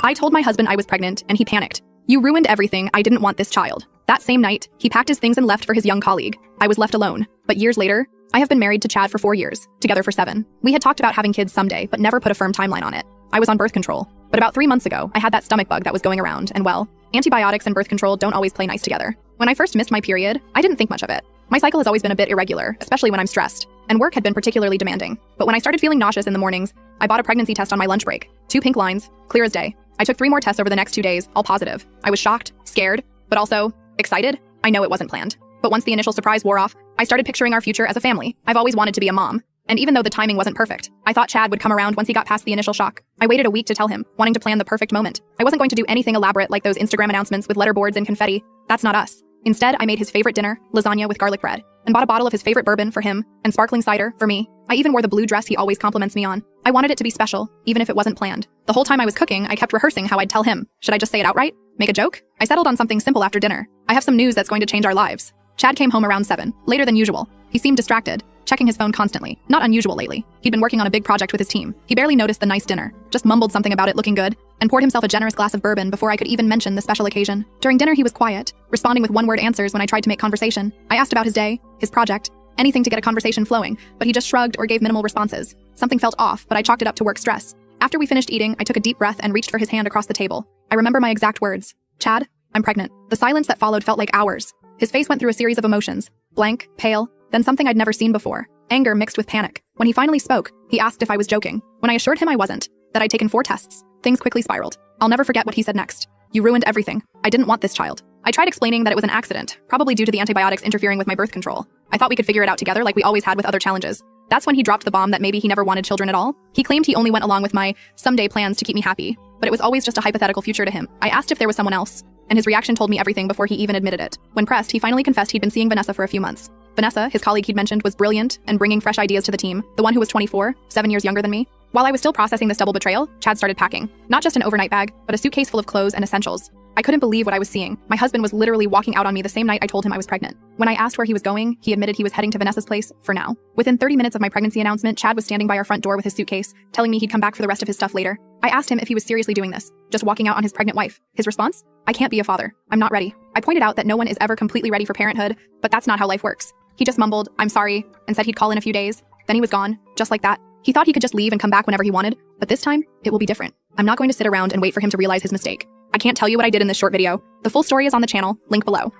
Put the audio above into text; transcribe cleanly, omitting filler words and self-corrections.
I told my husband I was pregnant, and he panicked. You ruined everything. I didn't want this child. That same night, he packed his things and left for his young colleague. I was left alone. But years later, I have been married to Chad for 4 years, together for 7. We had talked about having kids someday, but never put a firm timeline on it. I was on birth control. But about 3 months ago, I had that stomach bug that was going around, and well, antibiotics and birth control don't always play nice together. When I first missed my period, I didn't think much of it. My cycle has always been a bit irregular, especially when I'm stressed, and work had been particularly demanding. But when I started feeling nauseous in the mornings, I bought a pregnancy test on my lunch break. 2 pink lines, clear as day. I took 3 more tests over the next 2 days, all positive. I was shocked, scared, but also excited. I know it wasn't planned. But once the initial surprise wore off, I started picturing our future as a family. I've always wanted to be a mom. And even though the timing wasn't perfect, I thought Chad would come around once he got past the initial shock. I waited a week to tell him, wanting to plan the perfect moment. I wasn't going to do anything elaborate like those Instagram announcements with letterboards and confetti. That's not us. Instead, I made his favorite dinner, lasagna with garlic bread, and bought a bottle of his favorite bourbon for him, and sparkling cider for me. I even wore the blue dress he always compliments me on. I wanted it to be special, even if it wasn't planned. The whole time I was cooking, I kept rehearsing how I'd tell him. Should I just say it outright? Make a joke? I settled on something simple after dinner. I have some news that's going to change our lives. Chad came home around 7, later than usual. He seemed distracted, checking his phone constantly. Not unusual lately. He'd been working on a big project with his team. He barely noticed the nice dinner, just mumbled something about it looking good, and poured himself a generous glass of bourbon before I could even mention the special occasion. During dinner, he was quiet, responding with one-word answers when I tried to make conversation. I asked about his day, his project, anything to get a conversation flowing, but he just shrugged or gave minimal responses. Something felt off, but I chalked it up to work stress. After we finished eating, I took a deep breath and reached for his hand across the table. I remember my exact words. Chad, I'm pregnant. The silence that followed felt like hours. His face went through a series of emotions. Blank, pale, then something I'd never seen before. Anger mixed with panic. When he finally spoke, he asked if I was joking. When I assured him I wasn't, that I'd taken 4 tests, things quickly spiraled. I'll never forget what he said next. You ruined everything. I didn't want this child. I tried explaining that it was an accident, probably due to the antibiotics interfering with my birth control. I thought we could figure it out together like we always had with other challenges. That's when he dropped the bomb that maybe he never wanted children at all. He claimed he only went along with my someday plans to keep me happy, but it was always just a hypothetical future to him. I asked if there was someone else, and his reaction told me everything before he even admitted it. When pressed, he finally confessed he'd been seeing Vanessa for a few months. Vanessa, his colleague he'd mentioned, was brilliant and bringing fresh ideas to the team, the one who was 24, 7 years younger than me. While I was still processing this double betrayal, Chad started packing. Not just an overnight bag, but a suitcase full of clothes and essentials. I couldn't believe what I was seeing. My husband was literally walking out on me the same night I told him I was pregnant. When I asked where he was going, he admitted he was heading to Vanessa's place, for now. Within 30 minutes of my pregnancy announcement, Chad was standing by our front door with his suitcase, telling me he'd come back for the rest of his stuff later. I asked him if he was seriously doing this, just walking out on his pregnant wife. His response? I can't be a father. I'm not ready. I pointed out that no one is ever completely ready for parenthood, but that's not how life works. He just mumbled, I'm sorry, and said he'd call in a few days. Then he was gone, just like that. He thought he could just leave and come back whenever he wanted, but this time, it will be different. I'm not going to sit around and wait for him to realize his mistake. I can't tell you what I did in this short video. The full story is on the channel, link below.